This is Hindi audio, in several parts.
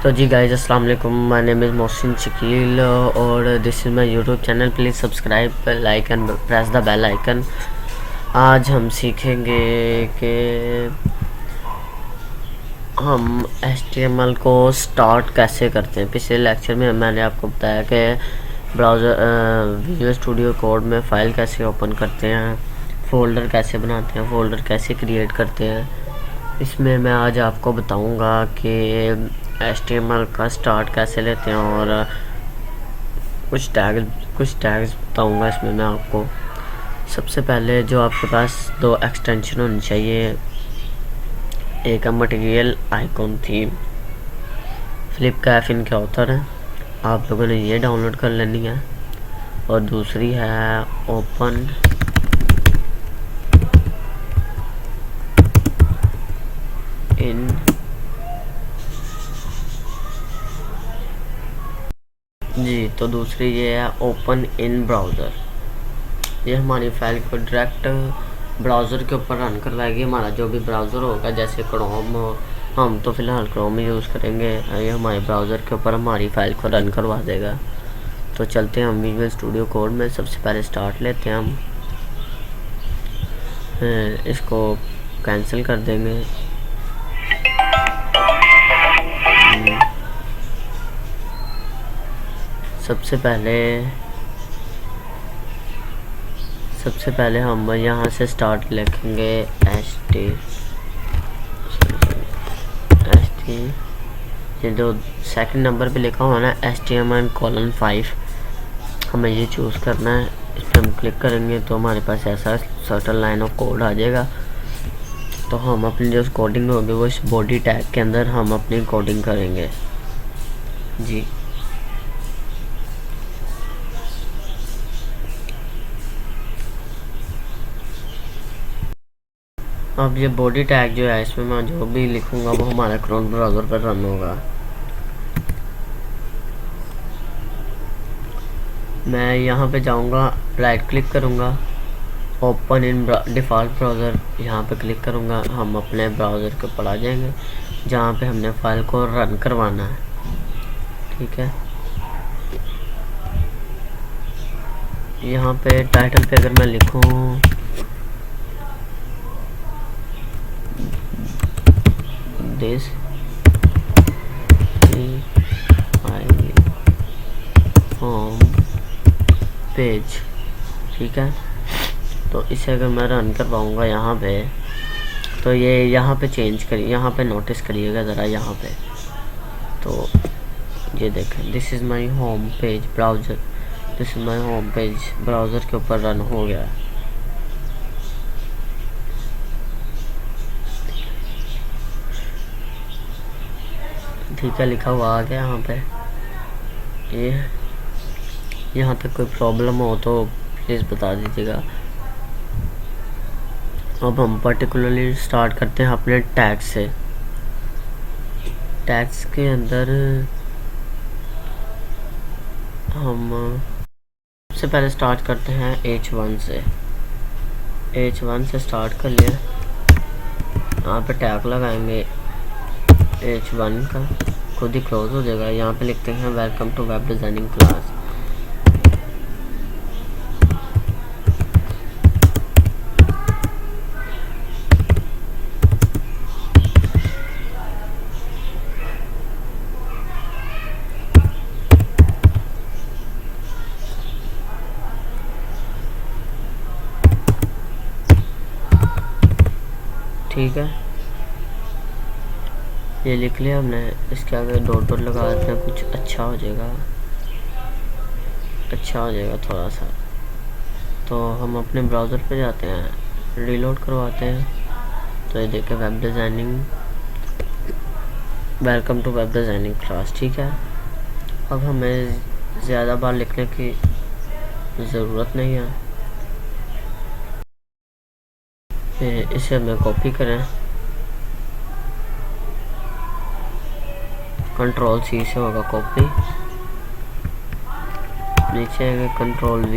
तो जी गाइस अस्सलाम वालेकुम, my name is Mohsin Shakeel और this is my YouTube channel. Please subscribe, like and press the bell icon. आज हम सीखेंगे कि हम HTML को स्टार्ट कैसे करते हैं। पिछले लेक्चर में मैंने आपको बताया कि ब्राउज़र विजुअल स्टूडियो कोड में फ़ाइल कैसे ओपन करते हैं, फ़ोल्डर कैसे बनाते हैं, फ़ोल्डर कैसे क्रिएट करते हैं। इसमें मैं आज आपको बताऊंगा कि HTML का स्टार्ट कैसे लेते हैं और कुछ टैग्स बताऊंगा इसमें मैं आपको। सबसे पहले जो आपके पास दो एक्सटेंशन होनी चाहिए, एक है material icon theme, flip Kaif इनके ऑथर हैं, आप लोगों ने ये डाउनलोड कर लेनी है। और दूसरी है ओपन इन जी, तो दूसरी ये है ओपन इन ब्राउज़र। ये हमारी फाइल को डायरेक्ट ब्राउज़र के ऊपर रन करवाएगी। हमारा जो भी ब्राउज़र होगा, जैसे क्रोम, हम तो फ़िलहाल क्रोम ही यूज़ करेंगे, ये हमारे ब्राउज़र के ऊपर हमारी फ़ाइल को रन करवा देगा। तो चलते हैं हम विजुअल स्टूडियो कोड में। सबसे पहले स्टार्ट लेते हैं हम, इसको कैंसिल कर देंगे। सबसे पहले हम यहाँ से स्टार्ट लिखेंगे ये जो सेकंड नंबर पे लिखा हुआ ना HTML:5, हमें ये चूज़ करना है। इस पर हम क्लिक करेंगे तो हमारे पास ऐसा सर्टन लाइन ऑफ कोड आ जाएगा। तो हम अपनी जो कोडिंग होगी वो इस बॉडी टैग के अंदर हम अपनी कोडिंग करेंगे जी। अब ये बॉडी टैग जो है, इसमें मैं जो भी लिखूंगा वो हमारे क्रोम ब्राउज़र पर रन होगा। मैं यहाँ पे जाऊँगा, राइट क्लिक करूँगा, ओपन इन डिफ़ॉल्ट ब्राउज़र, यहाँ पे क्लिक करूँगा। हम अपने ब्राउज़र के ऊपर आ जाएंगे जहाँ पे हमने फ़ाइल को रन करवाना है। ठीक है, यहाँ पे टाइटल पे अगर मैं लिखूँ दिस माय होम पेज, ठीक है, तो इसे अगर मैं रन करवाऊँगा यहाँ पे, तो ये यहाँ पे चेंज करिए, यहाँ पे नोटिस करिएगा ज़रा। यहाँ पे तो ये देखें, this is my home page browser, this is my home page browser के ऊपर रन हो गया। ठीक है, लिखा हुआ आ गया यहाँ पे। ये यहाँ तक कोई प्रॉब्लम हो तो प्लीज़ बता दीजिएगा। अब हम पर्टिकुलरली स्टार्ट करते हैं अपने टैग से। टैग्स के अंदर हम सबसे पहले स्टार्ट करते हैं H1 से। H1 से स्टार्ट कर लिया, यहाँ पे टैग लगाएंगे H1 का, खुद ही क्लोज हो जाएगा। यहाँ पे लिखते हैं welcome to web designing class. ठीक है, ये लिख लिया हमने। इसके आगे डॉट डॉट लगा देते हैं, कुछ अच्छा हो जाएगा थोड़ा सा। तो हम अपने ब्राउज़र पे जाते हैं, रीलोड करवाते हैं। तो ये देखें web designing, welcome to web designing class. ठीक है, अब हमें ज़्यादा बार लिखने की ज़रूरत नहीं है, इसे हमें कॉपी करें, कंट्रोल C से होगा कॉपी, नीचे आएगा कंट्रोल V,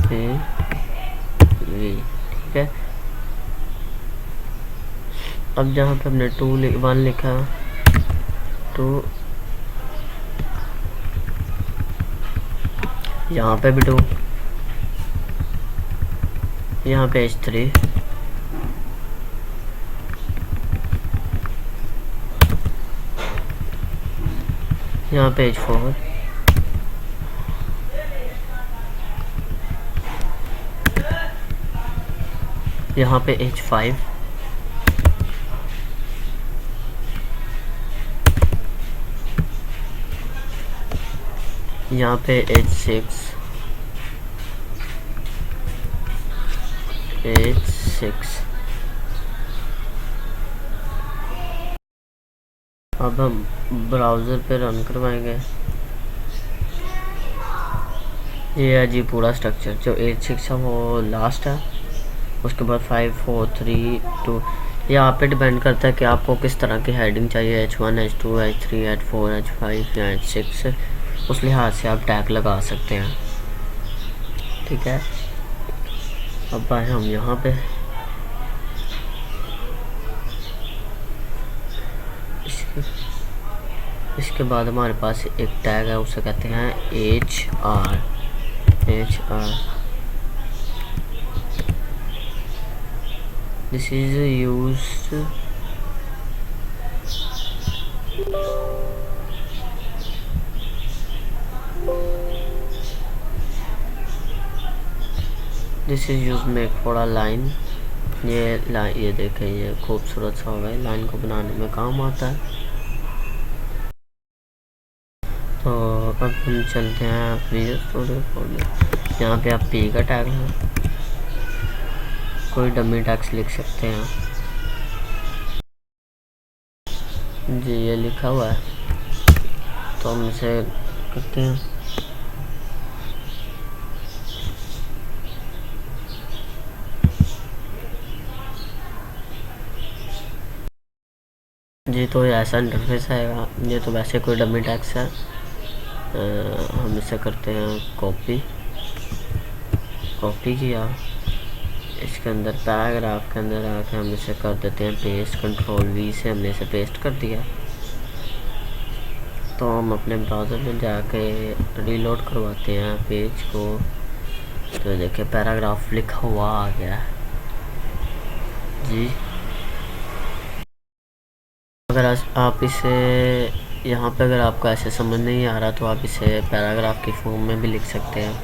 ठीक है। अब जहाँ पे हमने 1 लिखा 2, यहाँ पे भी 2, यहाँ पे H3, यहाँ पे H4, यहाँ पे H5, यहाँ पे H6, अब हम ब्राउज़र पे रन करवाएंगे। ये है जी पूरा स्ट्रक्चर। जो 8-6 है वो लास्ट है, उसके बाद 5 4 3 2। ये आप पे डिपेंड करता है कि आपको किस तरह की हेडिंग चाहिए, H1 H2 H3 H4 H5 या H6, उस लिहाज से आप टैग लगा सकते हैं। ठीक है, अब आए हम यहाँ पे। इसके बाद हमारे पास एक टैग है, उसे कहते हैं HR। This is used make for a line. ये देखें, ये खूबसूरत सा होगा, लाइन को बनाने में काम आता है। तो अब हम चलते हैं अपनी स्टूडियो कोड में। यहाँ पे आप P का टैग है, कोई डमी टैग्स लिख सकते हैं जी। ये लिखा हुआ है तो हम इसे करते हैं। जी तो ये ऐसा इंटरफेस आएगा। ये तो वैसे कोई डमी टैग्स है। हम इसे करते हैं कॉपी किया, इसके अंदर पैराग्राफ के अंदर आके हम इसे कर देते हैं पेस्ट। Ctrl V से हमने इसे पेस्ट कर दिया। तो हम अपने ब्राउज़र में जाके रीलोड करवाते हैं पेज को, तो देखिए पैराग्राफ लिखा हुआ आ गया जी। अगर आप इसे यहाँ पे अगर आपको ऐसे समझ नहीं आ रहा तो आप इसे पैराग्राफ की फॉर्म में भी लिख सकते हैं,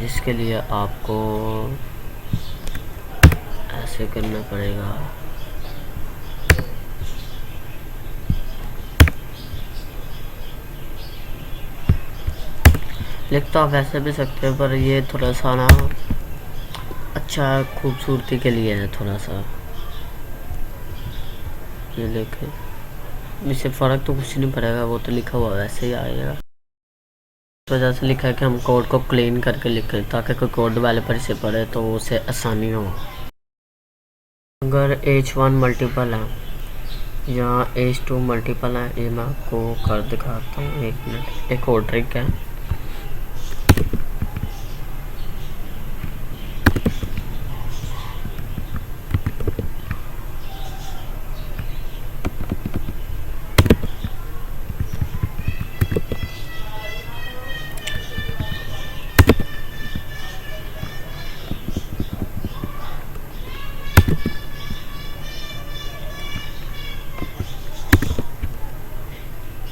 जिसके लिए आपको ऐसे करना पड़ेगा। लिख तो आप ऐसे भी सकते हैं, पर ये थोड़ा सा ना अच्छा खूबसूरती के लिए है थोड़ा सा। ये लिखे, इससे फ़र्क तो कुछ नहीं पड़ेगा, वो तो लिखा हुआ वैसे ही आएगा। तो वजह से लिखा है कि हम कोड को क्लीन करके लिखें ताकि कोई कोड डेवलपर से पढ़े तो उसे आसानी हो। अगर H1 मल्टीपल है या H2 मल्टीपल है, ये मैं आपको कर दिखाता हूँ। 1 मिनट, एक और ट्रिक है।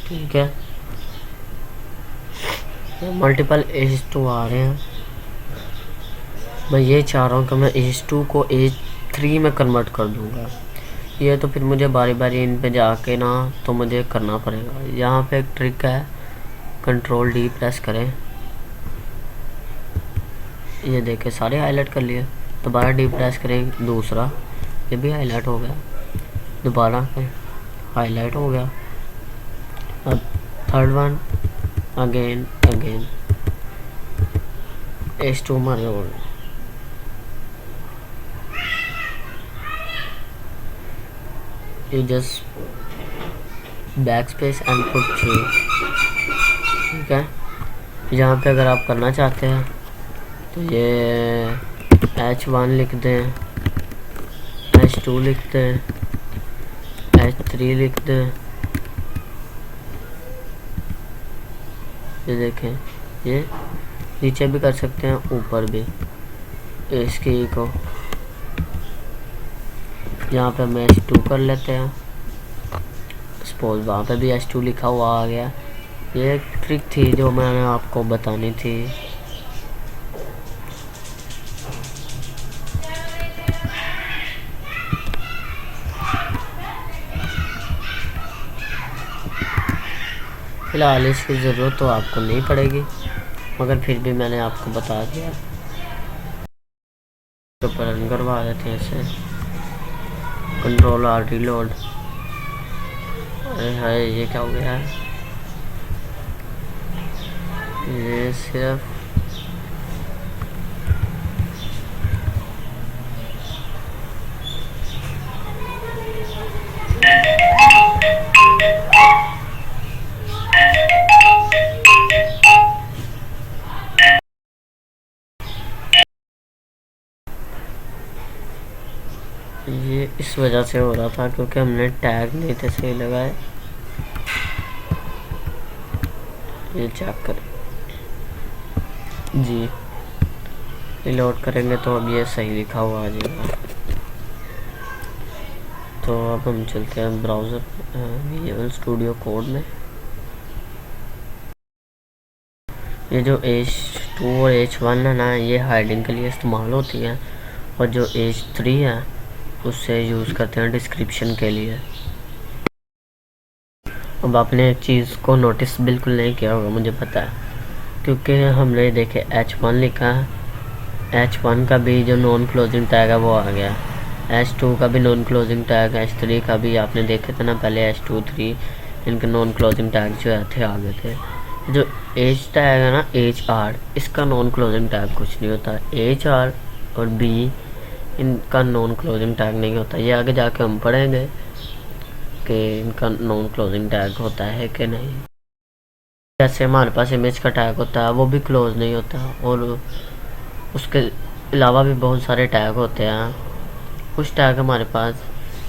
ठीक है, मल्टीपल H2 आ रहे हैं। मैं ये चाह रहा हूँ कि मैं H2 को H3 में कन्वर्ट कर दूँगा। ये तो फिर मुझे बारी बारी इन पे जाके ना तो मुझे करना पड़ेगा। यहाँ पे एक ट्रिक है, Ctrl D प्रेस करें, ये देखे सारे हाईलाइट कर लिए। दोबारा D प्रेस करें, दूसरा ये भी हाईलाइट हो गया, दोबारा हाईलाइट हो गया। अब थर्ड वन, अगेन H2 मारे हो। You just backspace and put 3। ठीक है, यहाँ पे अगर आप करना चाहते हैं तो ये H1 लिख दें, H2 लिख दें, H3 लिख दें। ये देखें, ये नीचे भी कर सकते हैं, ऊपर भी। इसकी को यहाँ पे हम H2 कर लेते हैं। सपोज वहाँ पे भी H2 लिखा हुआ आ गया। ये एक ट्रिक थी जो मैंने आपको बतानी थी। फिलहाल इसकी ज़रूरत तो आपको नहीं पड़ेगी, मगर फिर भी मैंने आपको बता दिया। तो रन करवा देते हैं इसे। Ctrl+R reload. अरे हाय, ये क्या हो गया है? ये सिर्फ ये इस वजह से हो रहा था क्योंकि हमने टैग नहीं थे सही लगाए। ये चेक करें जी, रिलोड करेंगे तो अब ये सही लिखा हुआ आ जाएगा। तो अब हम चलते हैं ब्राउज़र विजुअल स्टूडियो कोड में। ये जो H2 और H1 है ना, ये हाइडिंग के लिए इस्तेमाल होती है, और जो H3 है उससे यूज़ करते हैं डिस्क्रिप्शन के लिए। अब आपने एक चीज़ को नोटिस बिल्कुल नहीं किया होगा, मुझे पता है, क्योंकि हमने देखे H1 लिखा है, H1 का भी जो नॉन क्लोजिंग टैग है वो आ गया, H2 का भी नॉन क्लोजिंग टैग, H3 का भी आपने देखे थे ना पहले, H2 3 इनके नॉन क्लोजिंग टैग जो थे आ गए थे। जो H टैग है ना, HR, इसका नॉन क्लोजिंग टैग कुछ नहीं होता। HR और B इनका नॉन क्लोजिंग टैग नहीं होता। ये आगे जाके हम पढ़ेंगे कि इनका नॉन क्लोजिंग टैग होता है कि नहीं। जैसे हमारे पास इमेज का टैग होता है वो भी क्लोज नहीं होता, और उसके अलावा भी बहुत सारे टैग होते हैं। कुछ टैग हमारे पास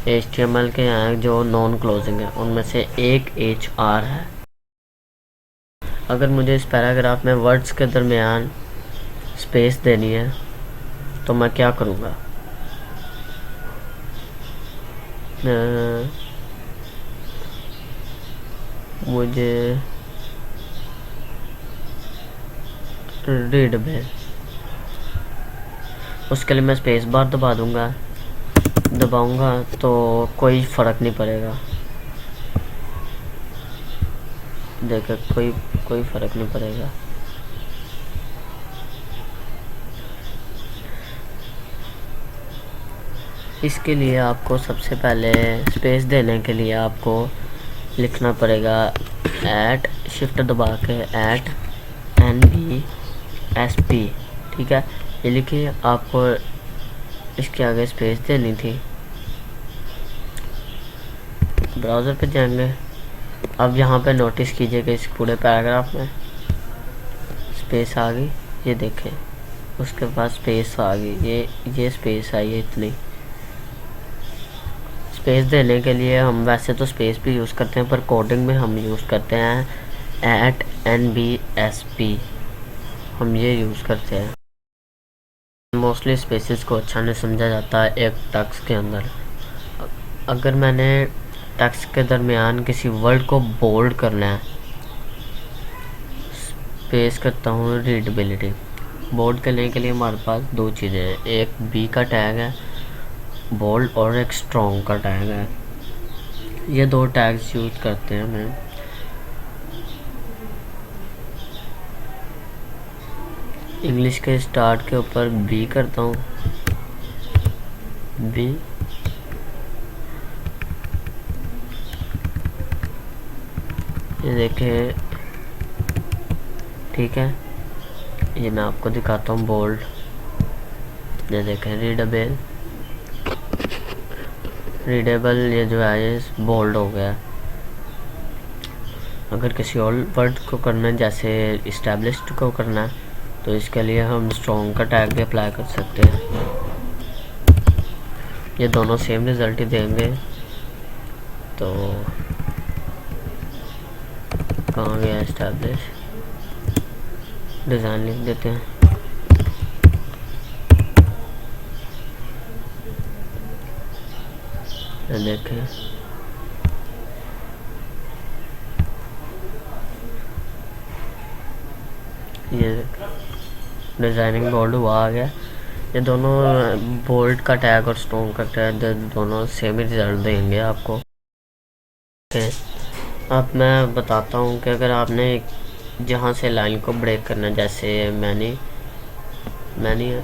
HTML के हैं जो नॉन क्लोजिंग है, उनमें से एक HR है। अगर मुझे इस पैराग्राफ में वर्ड्स के दरमियान स्पेस देनी है तो मैं क्या करूँगा? मुझे रीडेबल, उसके लिए मैं स्पेस बार दबाऊंगा तो कोई फ़र्क नहीं पड़ेगा। देखो कोई फ़र्क नहीं पड़ेगा। इसके लिए आपको सबसे पहले स्पेस देने के लिए आपको लिखना पड़ेगा शिफ्ट दबा के @NBSP, ठीक है। ये लिखिए, आपको इसके आगे स्पेस देनी थी। ब्राउज़र पे जाएंगे। अब यहाँ पे नोटिस कीजिएगा इस पूरे पैराग्राफ में स्पेस आ गई, ये देखें, उसके बाद स्पेस आ गई, ये स्पेस आई है इतनी। स्पेस देने के लिए हम वैसे तो स्पेस भी यूज़ करते हैं, पर कोडिंग में हम यूज़ करते हैं @NBSP, हम ये यूज़ करते हैं। मोस्टली स्पेसेस को अच्छा नहीं समझा जाता है एक टेक्स्ट के अंदर। अगर मैंने टेक्स्ट के दरमियान किसी वर्ड को बोल्ड करना है, स्पेस करता हूँ रीडेबिलिटी। बोल्ड करने के लिए हमारे पास दो चीज़ें हैं, एक B का टैग है बोल्ड और एक स्ट्रॉन्ग का टैग है। ये दो टैग्स यूज़ करते हैं मैं। इंग्लिश के स्टार्ट के ऊपर B करता हूँ, B, ये देखें, ठीक है। ये मैं आपको दिखाता हूँ बोल्ड, ये देखें रीडेबल, ये जो है ये बोल्ड हो गया। अगर किसी और वर्ड को करना है, जैसे इस्टेब्लिश्ड को करना है, तो इसके लिए हम स्ट्रॉन्ग का टैग भी अप्लाई कर सकते हैं। ये दोनों सेम रिज़ल्ट ही देंगे। तो कहाँ गया एस्टैब्लिश, डिज़ाइन लिख देते हैं। ये देखें, ये डिज़ाइनिंग बोल्ड हुआ आ गया। ये दोनों बोल्ट का टैग और स्टोन का टैग दोनों सेम ही रिजल्ट देंगे आपको। अब मैं बताता हूँ कि अगर आपने जहाँ से लाइन को ब्रेक करना, जैसे मैंने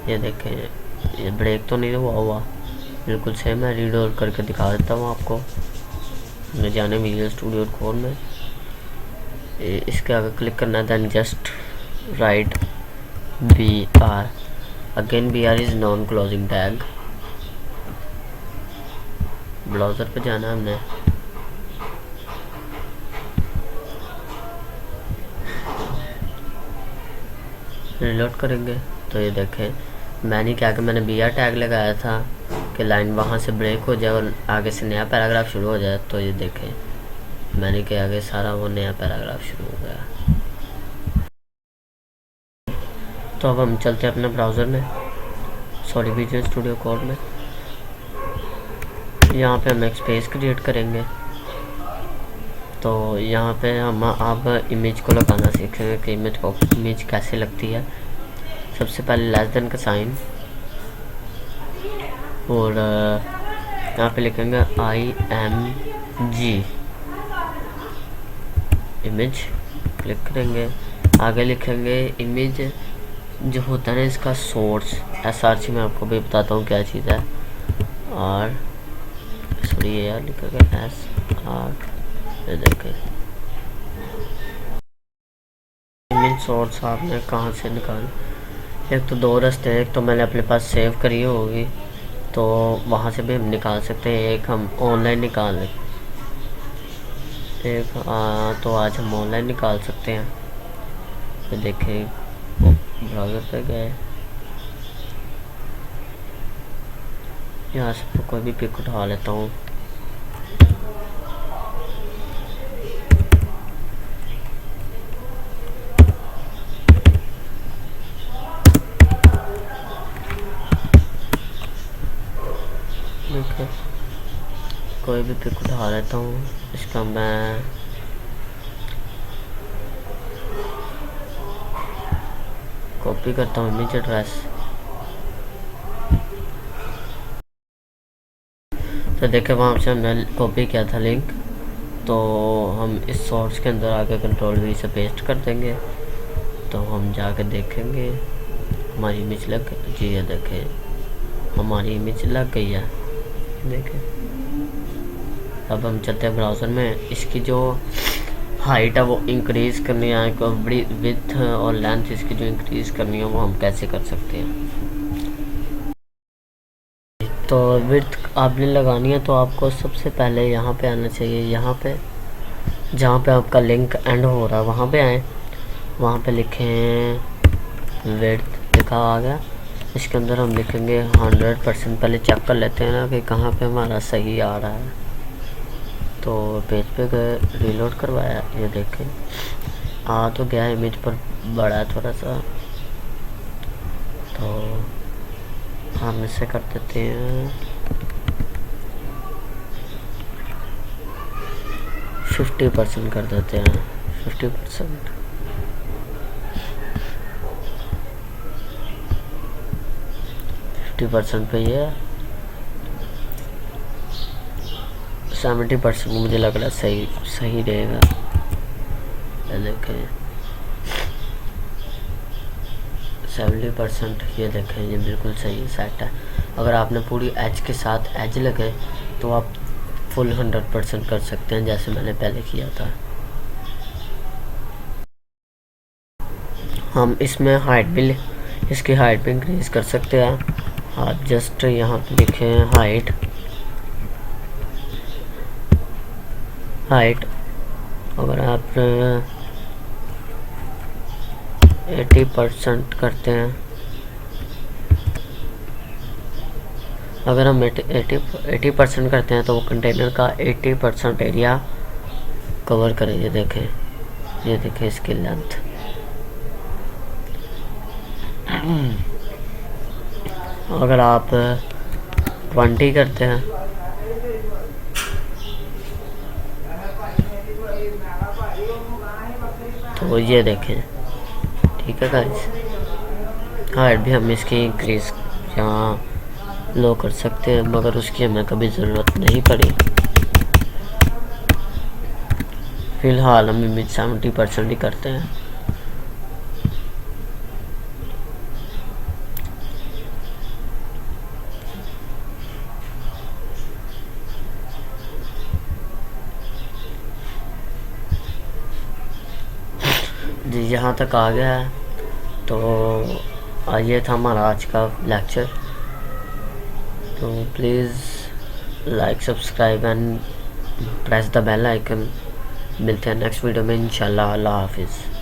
ये देखें, ये ब्रेक तो नहीं हुआ बिल्कुल सेम। मैं रीड करके दिखा देता हूँ आपको। मैं जाने विजुअल स्टूडियो कोड में इसके आगे क्लिक करना है, then just write BR, again BR is non closing tag. Browser पे जाना है हमने, रिलोड करेंगे तो ये देखें, मैंने क्या कि मैंने BR टैग लगाया था कि लाइन वहाँ से ब्रेक हो जाए और आगे से नया पैराग्राफ शुरू हो जाए। तो ये देखें, मैंने के आगे सारा वो नया पैराग्राफ शुरू हो गया। तो अब हम चलते हैं अपने ब्राउज़र में, सॉरी विजुअल स्टूडियो कोड में। यहाँ पे हम एक स्पेस क्रिएट करेंगे। तो यहाँ पे हम आप इमेज को लगाना सीखेंगे कि इमेज कैसे लगती है। सबसे पहले लेस देन का साइन, और यहाँ पे लिखेंगे IMG इमेज, क्लिक करेंगे। आगे लिखेंगे इमेज जो होता है ना इसका सोर्स, SRC में आपको भी बताता हूँ क्या चीज़ है। और सॉरी ये यार लिखेगा SR, ये देखें इमेज सोर्स आपने कहाँ से निकाल। एक तो दो रास्ते हैं, एक तो मैंने अपने पास सेव करी होगी तो वहाँ से भी हम निकाल सकते हैं, एक हम ऑनलाइन निकाल लें, एक तो आज हम ऑनलाइन निकाल सकते हैं। तो देखें ब्राउज़र पे गए, यहाँ से कोई भी पिक उठा लेता हूँ। देखो कोई भी पिक उठा लेता हूँ, इसका मैं कॉपी करता हूँ इमेज एड्रेस। तो देखे वहाँ से हमने कॉपी किया था लिंक, तो हम इस सोर्स के अंदर आके Ctrl+V से पेस्ट कर देंगे। तो हम जाके देखेंगे हमारी इमेज लग जी, है देखें हमारी इमेज लग गई है। देखें अब हम चलते हैं ब्राउज़र में, इसकी जो हाइट है वो इंक्रीज़ करनी है, बड़ी विड्थ और लेंथ इसकी जो इंक्रीज़ करनी है वो हम कैसे कर सकते हैं। तो विड्थ आपने लगानी है तो आपको सबसे पहले यहाँ पे आना चाहिए, यहाँ पे जहाँ पे आपका लिंक एंड हो रहा है वहाँ पे आए, वहाँ पे लिखें विड्थ, लिखा आ गया। इसके अंदर हम लिखेंगे 100%। पहले चेक कर लेते हैं ना कि कहाँ पे हमारा सही आ रहा है। तो पेज पे गए, रीलोड करवाया, ये देखें आ तो गया, इमेज पर बड़ा है थोड़ा सा, तो हम इसे कर देते हैं 50% कर देते हैं, 50%। पे ये 70% मुझे लग रहा है सही रहेगा। देखें 70%, ये देखें ये बिल्कुल सही सेट है। अगर आपने पूरी एज के साथ एज लगे तो आप फुल 100% कर सकते हैं, जैसे मैंने पहले किया था। हम इसमें हाइट भी इसकी हाइट भी इंक्रीज कर सकते हैं। आप जस्ट यहाँ पे लिखें हाइट, अगर आप 80% करते हैं। अगर हम 80% करते हैं तो वो कंटेनर का 80% एरिया कवर करेंगे। देखें, ये देखें इसकी लेंथ। अगर आप 20 करते हैं तो ये देखें, ठीक है गाइस। हाइट भी हम इसकी इंक्रीज यहाँ लो कर सकते हैं, मगर उसकी हमें कभी ज़रूरत नहीं पड़ी। फ़िलहाल हम इमेज 70% ही करते हैं। जी यहाँ तक आ गया है। तो ये था हमारा आज का लेक्चर। तो please like, subscribe and press the bell icon. मिलते हैं नेक्स्ट वीडियो में इंशाल्लाह। अल्लाह हाफिज़।